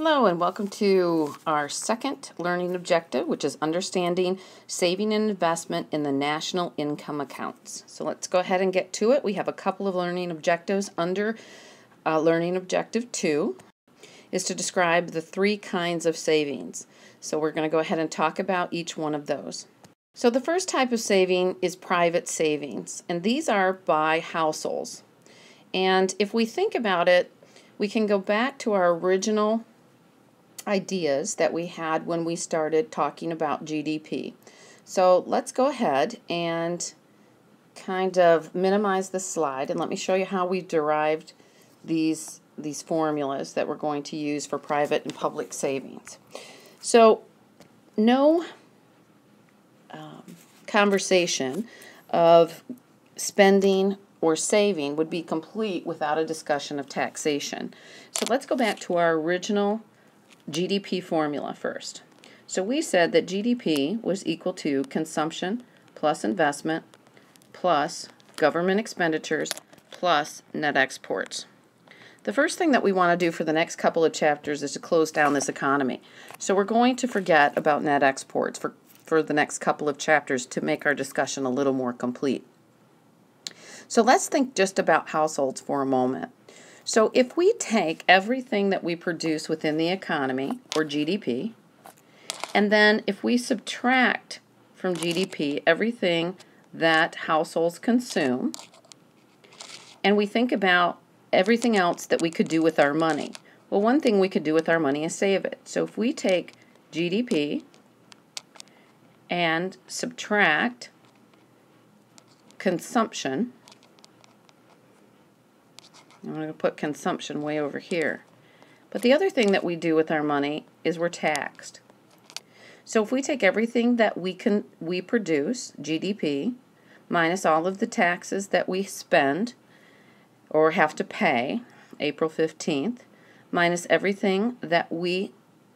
Hello and welcome to our second learning objective, which is understanding saving and investment in the national income accounts. So let's go ahead and get to it. We have a couple of learning objectives under learning objective 2 is to describe the 3 kinds of savings. So we're going to go ahead and talk about each one of those. So the first type of saving is private savings, and these are by households. And if we think about it, we can go back to our original ideas that we had when we started talking about GDP. So let's go ahead and kind of minimize the slide and let me show you how we derived these formulas that we're going to use for private and public savings. So no conversation of spending or saving would be complete without a discussion of taxation. So let's go back to our original GDP formula first. So we said that GDP was equal to consumption plus investment plus government expenditures plus net exports. The first thing that we want to do for the next couple of chapters is to close down this economy. So we're going to forget about net exports for the next couple of chapters to make our discussion a little more complete. So let's think just about households for a moment. So if we take everything that we produce within the economy, or GDP, and then if we subtract from GDP everything that households consume, and we think about everything else that we could do with our money. Well, one thing we could do with our money is save it. So if we take GDP and subtract consumption, I'm going to put consumption way over here. But the other thing that we do with our money is we're taxed. So if we take everything that we produce, GDP, minus all of the taxes that we spend or have to pay, April 15th, minus everything that we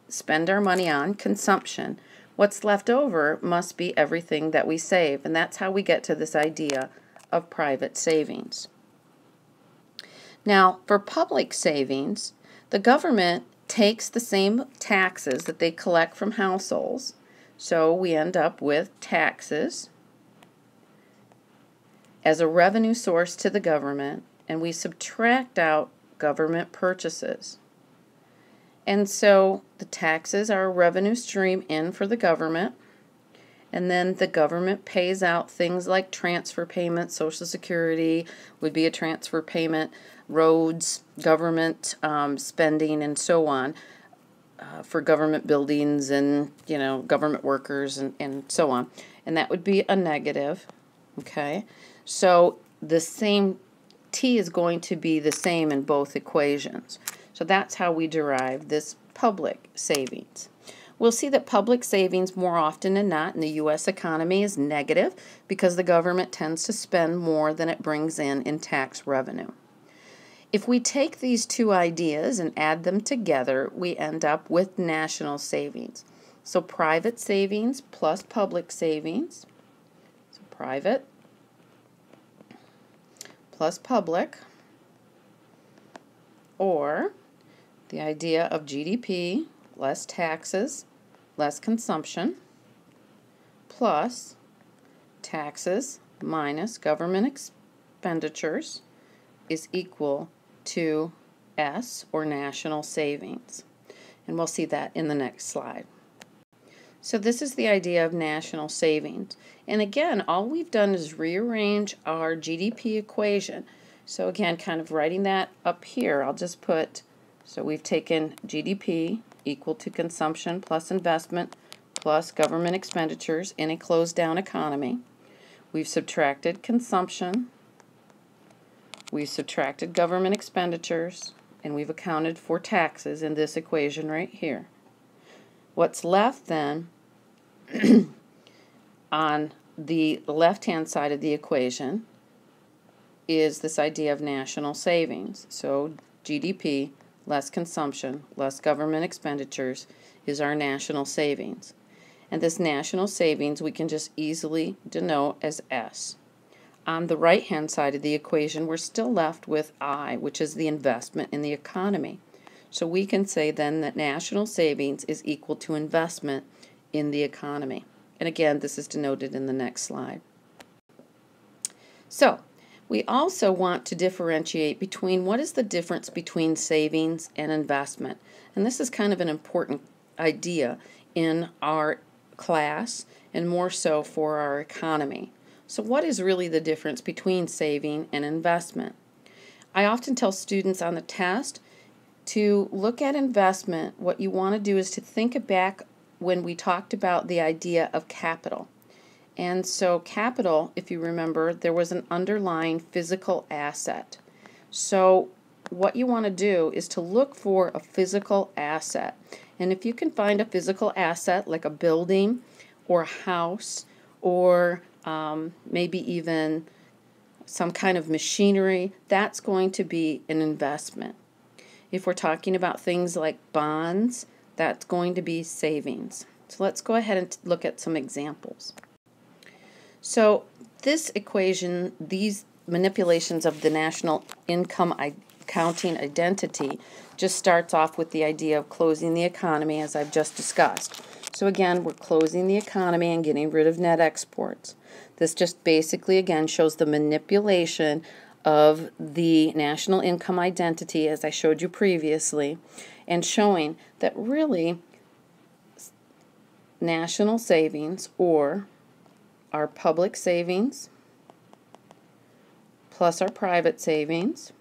spend our money on, consumption, what's left over must be everything that we save. And that's how we get to this idea of private savings. Now, for public savings, the government takes the same taxes that they collect from households, so we end up with taxes as a revenue source to the government, and we subtract out government purchases. And so the taxes are a revenue stream in for the government, and then the government pays out things like transfer payments. Social Security would be a transfer payment, roads, government spending, and so on for government buildings and, government workers and so on. And that would be a negative, okay? So the same T is going to be the same in both equations. So that's how we derive this public savings. We'll see that public savings more often than not in the U.S. economy is negative because the government tends to spend more than it brings in tax revenue. If we take these two ideas and add them together, we end up with national savings. So private savings plus public savings, so private plus public, or the idea of GDP less taxes, less consumption, plus taxes minus government expenditures is equal to S, or national savings. And we'll see that in the next slide. So this is the idea of national savings. And again, all we've done is rearrange our GDP equation. So again, kind of writing that up here, I'll just put, so we've taken GDP equal to consumption plus investment plus government expenditures in a closed down economy. We've subtracted consumption, we've subtracted government expenditures, and we've accounted for taxes in this equation right here. What's left then on the left-hand side of the equation is this idea of national savings. So GDP less consumption, less government expenditures is our national savings. And this national savings we can just easily denote as S. On the right-hand side of the equation, we're still left with I, which is the investment in the economy. So we can say then that national savings is equal to investment in the economy. And again, this is denoted in the next slide. So we also want to differentiate between what is the difference between savings and investment. And this is kind of an important idea in our class and more so for our economy. So what is really the difference between saving and investment? I often tell students on the test to look at investment. What you want to do is to think back when we talked about the idea of capital. And so capital, if you remember, there was an underlying physical asset. So what you want to do is to look for a physical asset. And if you can find a physical asset like a building or a house or maybe even some kind of machinery, that's going to be an investment. If we're talking about things like bonds, that's going to be savings. So let's go ahead and look at some examples. So this equation, these manipulations of the national income accounting identity just starts off with the idea of closing the economy, as I've just discussed. So again, we're closing the economy and getting rid of net exports. This just basically, again, shows the manipulation of the national income identity, as I showed you previously, and showing that really national savings, or our public savings plus our private savings,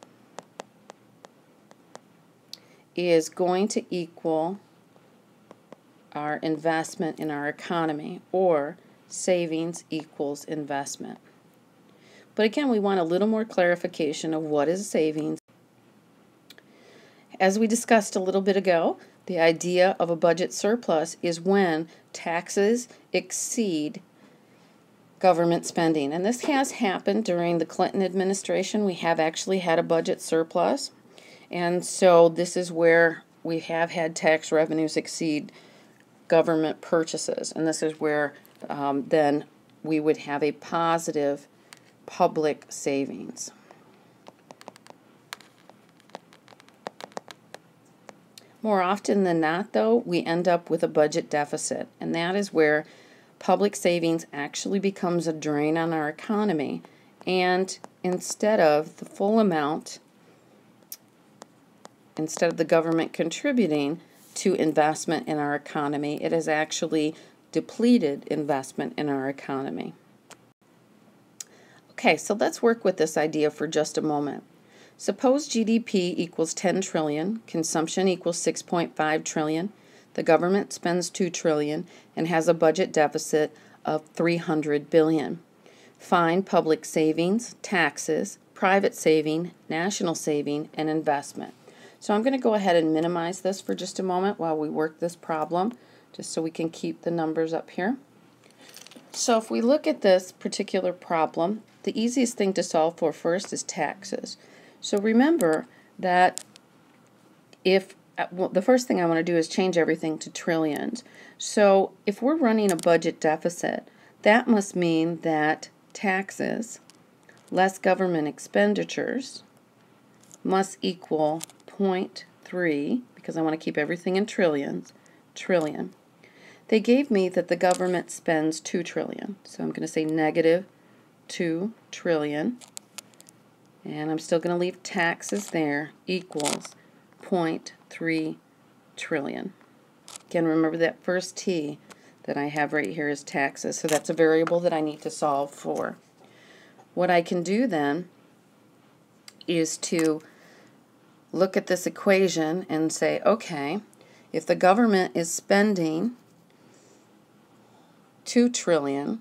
is going to equal our investment in our economy, or savings equals investment. But again, we want a little more clarification of what is savings. As we discussed a little bit ago, the idea of a budget surplus is when taxes exceed government spending. And this has happened during the Clinton administration. We have actually had a budget surplus. And so this is where we have had tax revenues exceed government purchases. And this is where then we would have a positive public savings. More often than not, though, we end up with a budget deficit, and that is where public savings actually becomes a drain on our economy, and instead of the full amount, instead of the government contributing to investment in our economy, it has actually depleted investment in our economy. Okay, so let's work with this idea for just a moment. Suppose GDP equals 10 trillion, consumption equals 6.5 trillion, the government spends 2 trillion and has a budget deficit of 300 billion. Find public savings, taxes, private saving, national saving, and investment. So I'm going to go ahead and minimize this for just a moment while we work this problem, just so we can keep the numbers up here. So if we look at this particular problem, the easiest thing to solve for first is taxes. So remember that if the first thing I want to do is change everything to trillions. So if we're running a budget deficit, that must mean that taxes less government expenditures must equal 0.3, because I want to keep everything in trillions, trillion. They gave me that the government spends 2 trillion. So I'm going to say negative 2 trillion. And I'm still going to leave taxes there, equals 0.3 trillion. Again, remember that first T that I have right here is taxes, so that's a variable that I need to solve for. What I can do then is to look at this equation and say, okay, if the government is spending 2 trillion,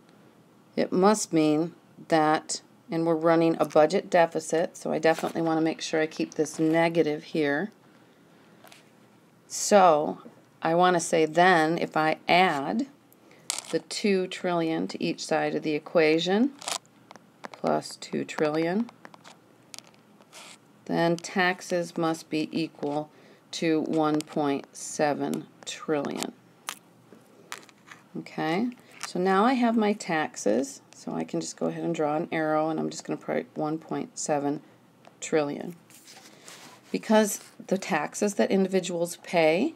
it must mean that, and we're running a budget deficit, so I definitely want to make sure I keep this negative here. So I want to say then, if I add the 2 trillion to each side of the equation, plus 2 trillion, then taxes must be equal to 1.7 trillion. Okay, so now I have my taxes, so I can just go ahead and draw an arrow, and I'm just going to put 1.7 trillion. Because the taxes that individuals pay,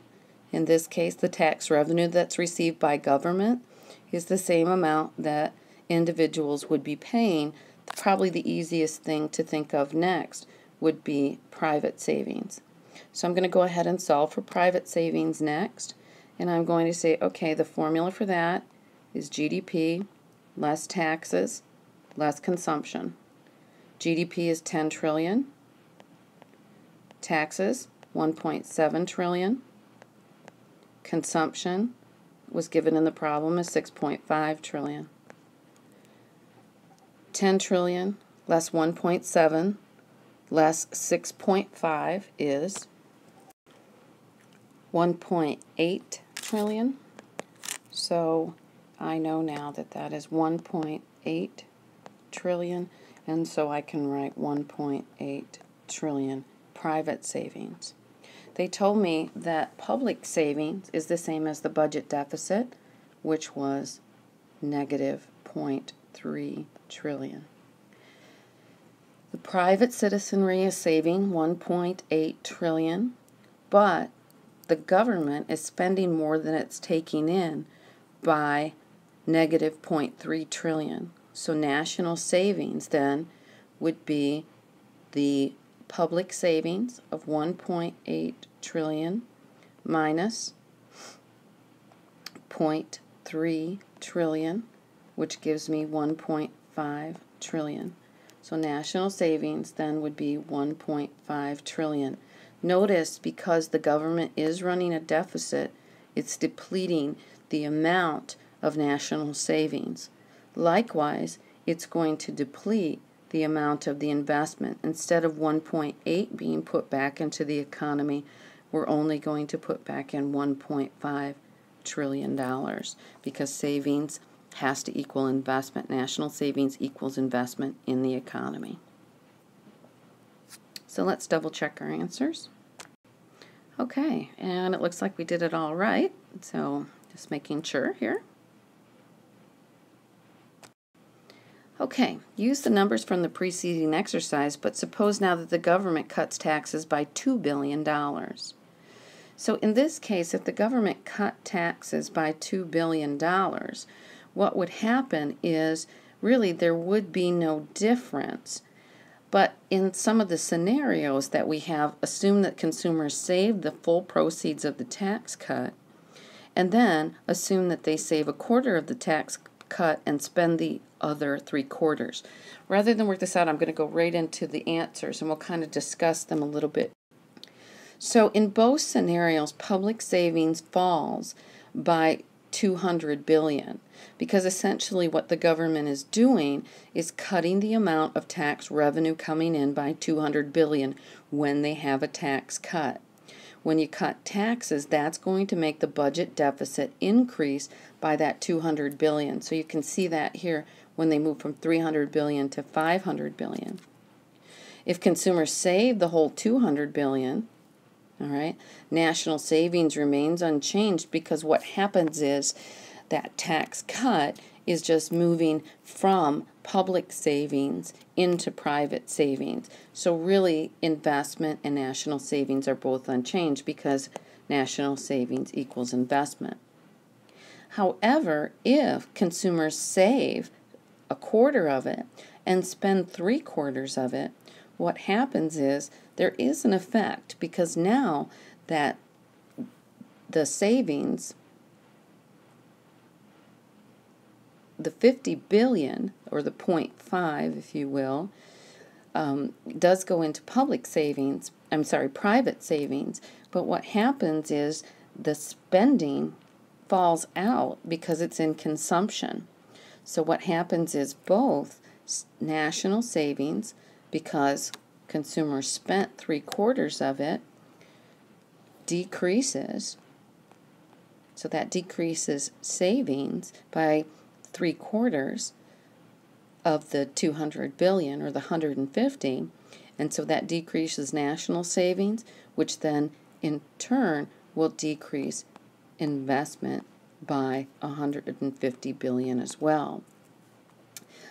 in this case the tax revenue that's received by government, is the same amount that individuals would be paying, probably the easiest thing to think of next would be private savings. So I'm going to go ahead and solve for private savings next, and I'm going to say, okay, the formula for that is GDP less taxes less consumption. GDP is 10 trillion, taxes 1.7 trillion, consumption was given in the problem as 6.5 trillion. 10 trillion less 1.7 less 6.5 is 1.8 trillion. So I know now that that is 1.8 trillion, and so I can write 1.8 trillion private savings. They told me that public savings is the same as the budget deficit, which was negative 0.3 trillion. The private citizenry is saving 1.8 trillion, but the government is spending more than it's taking in by negative 0.3 trillion. So national savings then would be the public savings of 1.8 trillion minus 0.3 trillion, which gives me 1.5 trillion. So national savings then would be 1.5 trillion. Notice, because the government is running a deficit, it's depleting the amount of national savings. Likewise, it's going to deplete the amount of the investment. Instead of 1.8 being put back into the economy, we're only going to put back in $1.5 trillion, because savings has to equal investment. National savings equals investment in the economy. So let's double check our answers. Okay, and it looks like we did it all right. So just making sure here. Okay, use the numbers from the preceding exercise, but suppose now that the government cuts taxes by $2 billion. So in this case, if the government cut taxes by $2 billion, what would happen is really there would be no difference. But in some of the scenarios that we have, assume that consumers save the full proceeds of the tax cut, and then assume that they save a quarter of the tax cut and spend the other 3/4. Rather than work this out, I'm going to go right into the answers, and we'll kind of discuss them a little bit. So in both scenarios, public savings falls by 200 billion, because essentially what the government is doing is cutting the amount of tax revenue coming in by 200 billion when they have a tax cut. When you cut taxes, that's going to make the budget deficit increase by that 200 billion. So you can see that here when they move from 300 billion to 500 billion. If consumers save the whole 200 billion, all right, national savings remains unchanged, because what happens is that tax cut is just moving from public savings into private savings. So really, investment and national savings are both unchanged, because national savings equals investment. However, if consumers save a quarter of it and spend 3/4 of it, what happens is there is an effect, because now that the savings, the 50 billion, or the 0.5, if you will, does go into public savings, private savings, but what happens is the spending falls out because it's in consumption. So what happens is both national savings, because consumers spent 3/4 of it, decreases. So that decreases savings by 3/4 of the 200 billion, or the 150, and so that decreases national savings, which then in turn will decrease investment by 150 billion as well.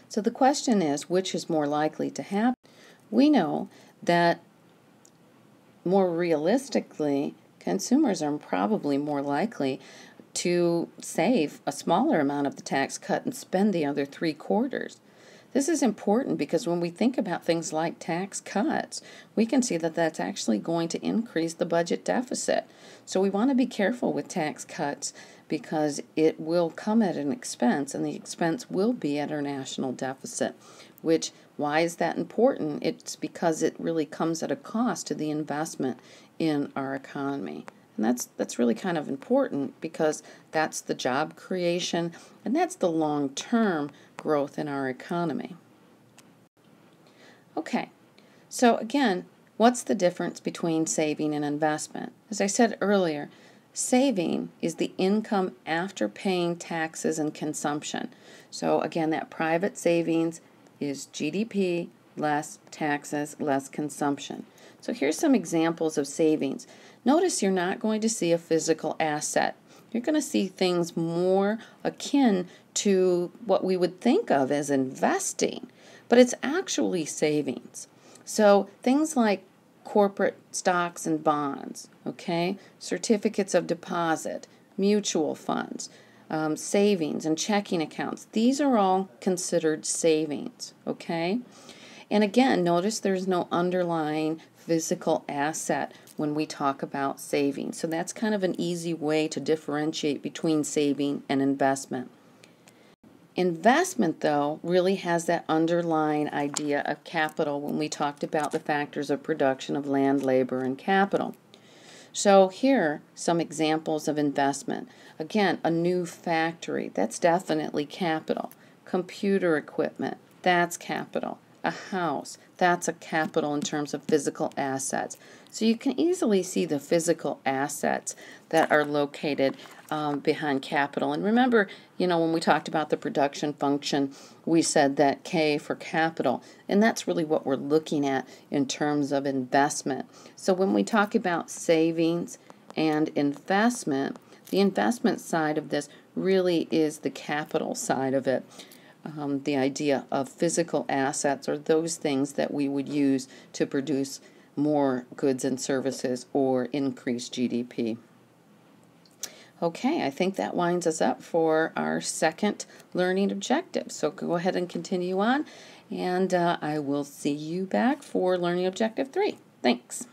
So the question is, which is more likely to happen? We know that more realistically, consumers are probably more likely to save a smaller amount of the tax cut and spend the other 3/4. This is important because when we think about things like tax cuts, we can see that that's actually going to increase the budget deficit. So we want to be careful with tax cuts because it will come at an expense, and the expense will be at our national deficit. Why is that important? It's because it really comes at a cost to the investment in our economy. And that's really kind of important because that's the job creation and that's the long-term growth in our economy. Okay, so again, what's the difference between saving and investment? As I said earlier, saving is the income after paying taxes and consumption. So again, that private savings is GDP less taxes, less consumption. So here's some examples of savings. Notice you're not going to see a physical asset. You're going to see things more akin to what we would think of as investing, but it's actually savings. So things like corporate stocks and bonds, okay, certificates of deposit, mutual funds, savings and checking accounts. These are all considered savings, okay? And again, notice there's no underlying physical asset when we talk about savings. So that's kind of an easy way to differentiate between saving and investment. Investment, though, really has that underlying idea of capital when we talked about the factors of production of land, labor, and capital. So here are some examples of investment. Again, a new factory, that's definitely capital. Computer equipment, that's capital. A house, that's a capital in terms of physical assets. So you can easily see the physical assets that are located behind capital. And remember, when we talked about the production function, we said that K for capital, and that's really what we're looking at in terms of investment. So when we talk about savings and investment, the investment side of this really is the capital side of it. The idea of physical assets are those things that we would use to produce more goods and services or increase GDP. Okay, I think that winds us up for our second learning objective. So go ahead and continue on, and I will see you back for learning objective 3. Thanks.